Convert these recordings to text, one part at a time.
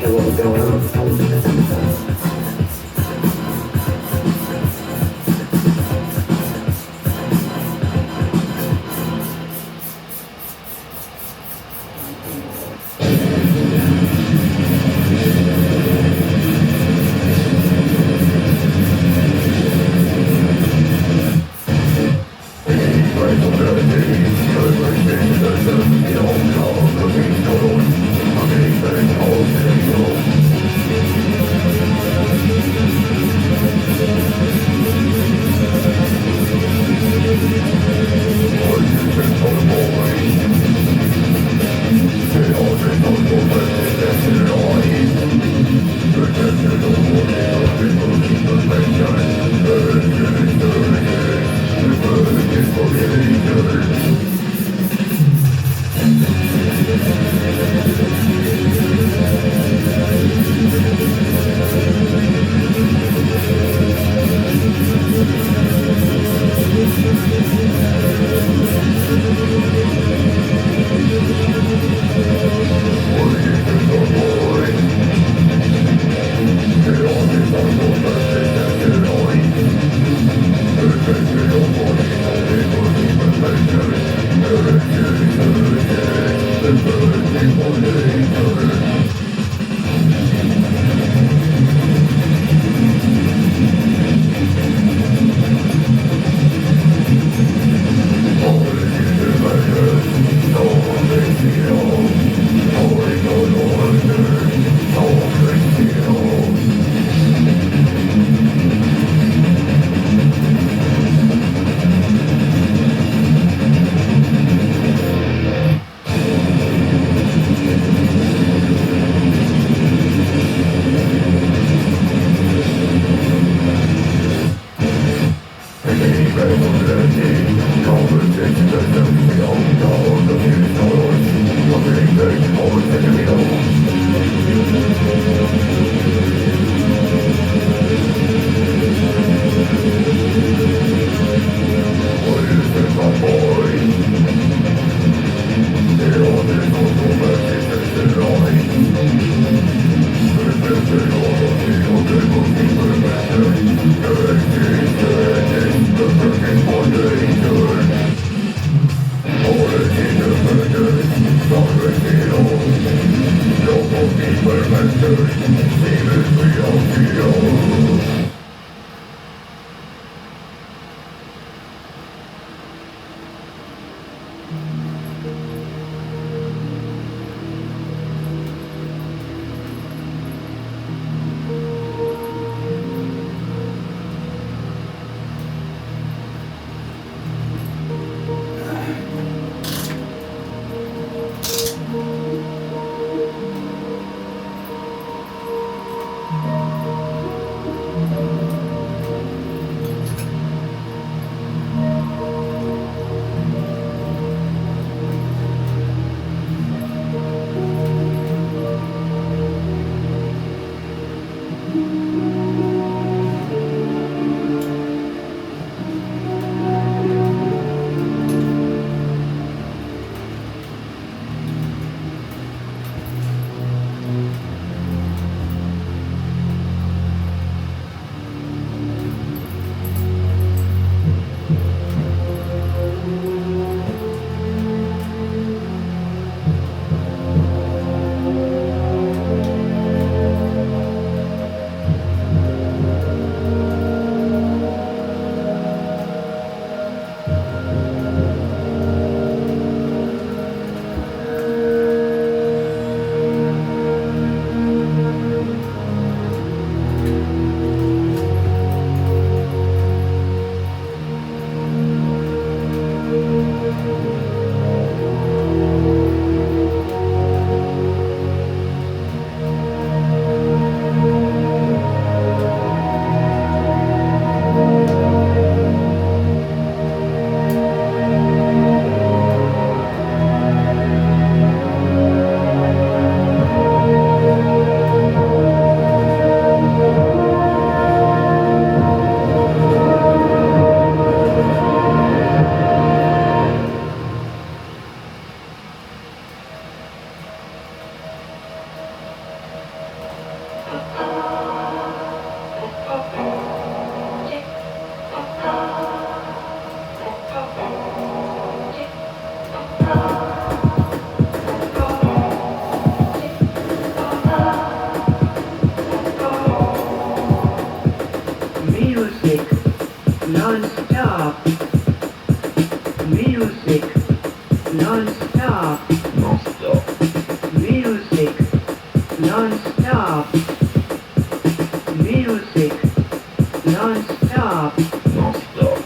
idea what was going on. non-stop, music, non-stop, non-stop.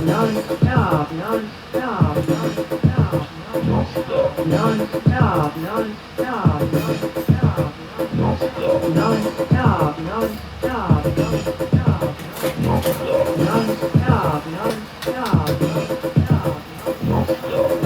Non-stop, non-stop, non-stop, non-stop, non-stop, non-stop, non-stop, non-stop, non-stop, non-stop, non-stop.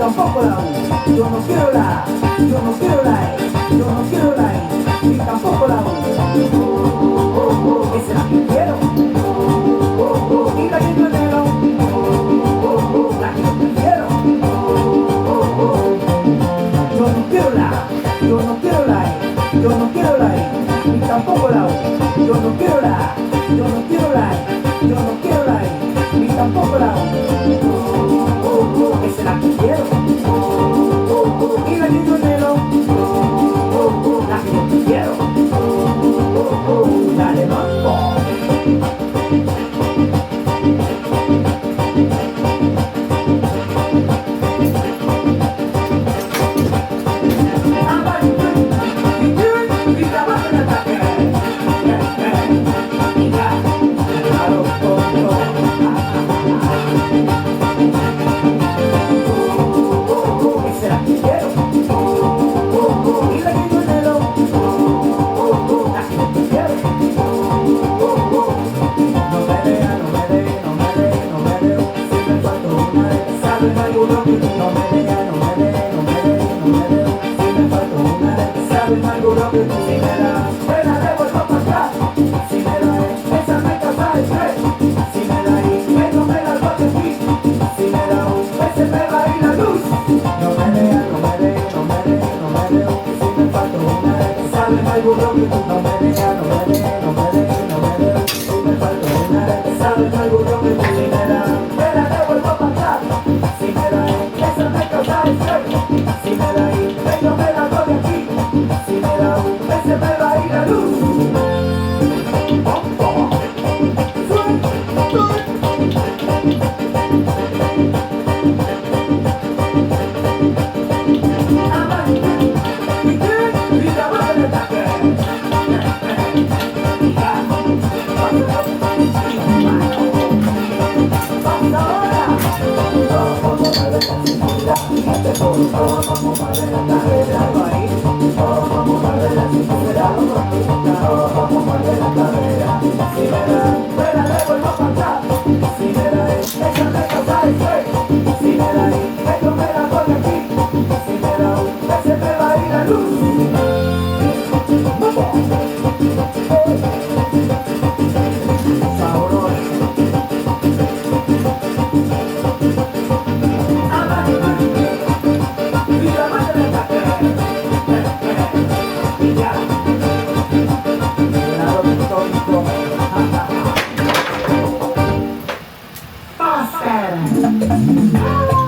Tampoco la U, yo no quiero la A, yo no quiero la E, yo no quiero la I, ni tampoco la U. Esa es la que quiero. Y la que yo anhelo, la que yo prefiero. Yo no quiero la A, yo no quiero la E, yo no quiero la I, ni tampoco la U. Yo no quiero la A, yo no quiero la E, yo no quiero la I, ni tampoco la U. Esa es la que quiero. Y la que yo anhelo, la que yo quiero. Dale mambo.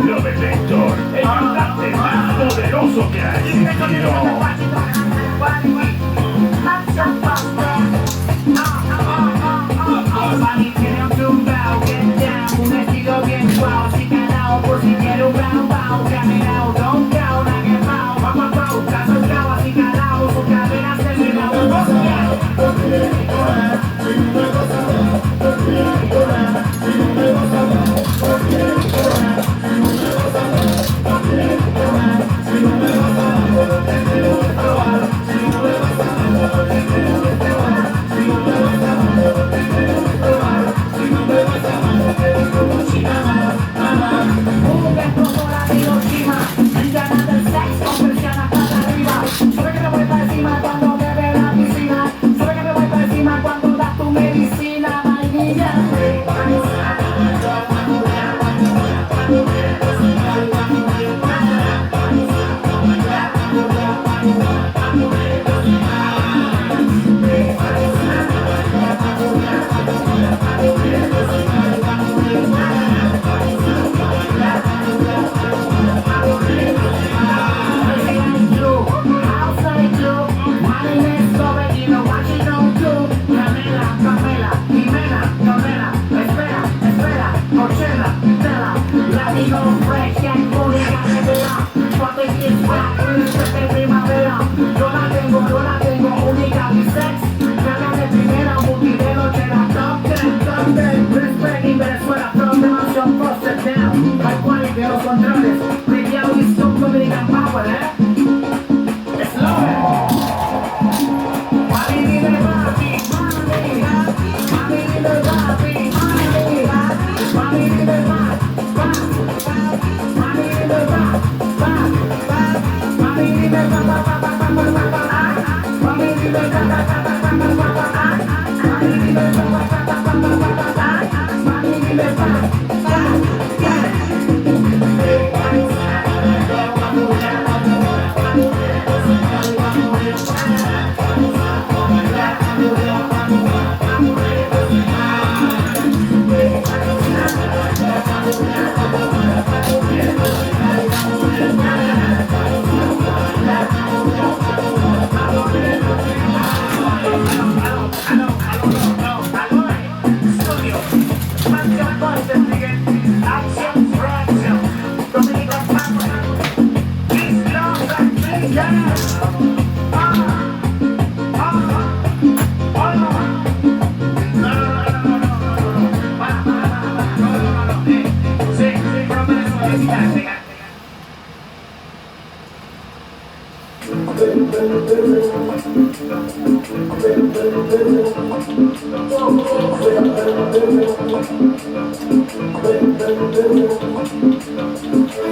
Lo de Héctor, el cantante más poderoso que ha existido. Tiene un tumbao, get down, un estilo bien guau, así calao, por si quiere un round bow, caminao, don't down, a quemao, vamos a pau, caso cao, así calao, su cadera se le da un yo la tengo, única, mi sex, carga de primera, multidelo,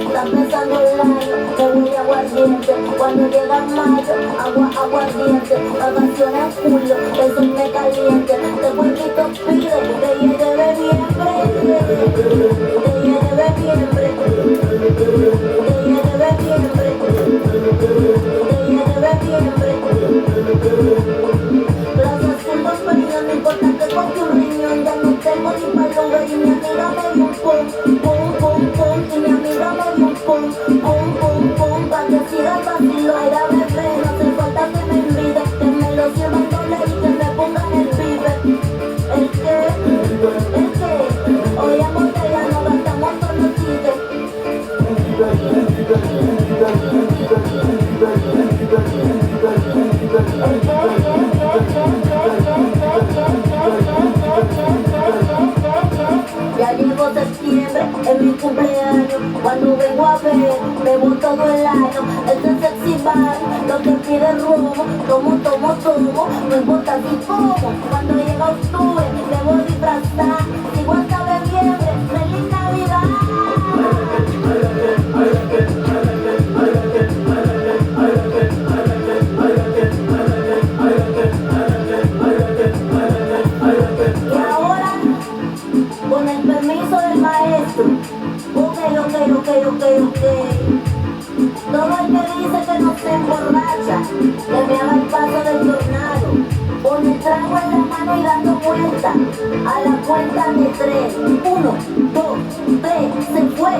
Está empezando el año, me voy a aguardiente. Cuando llega mayo, aguardiente. Vacaciones en julio, el sol me caliente. De cuerpito pide, que llegue bebiembre. Que llegue bebiembre. Que llegue bebiembre. Que llegue bebiembre. Gracias por los peñas, no importa que coste un riñón. Ya no tengo ni para Uber y mi amiga me dio un pum, pum, pum, pum. Y mi amiga me dio un pum, pum, pum, pum. Pa' que siga el vacilo, era bebé. No hace falta que me invite, que me lo sirvan doble y que me pongan el pibe. ¿El qué? ¿El qué? Hoy en botella no gastamos con los tickets. Ya llegó septiembre, es mi cumpleaños. Cuando vengo a ver, bebo todo el año. Este es sexy bar, lo que pide es romo. Tomo, no importa si como. Cuando llega octubre, debo disfrazar. Sigo hasta bebiembre, feliz Navidad. Y ahora, con el permiso del maestro, ok. Todo el que dice que no se emborracha, que me haga el paso del tornado. Con el trago en la mano y dando vuelta, a la cuenta de 3. 1, 2, 3, se fue.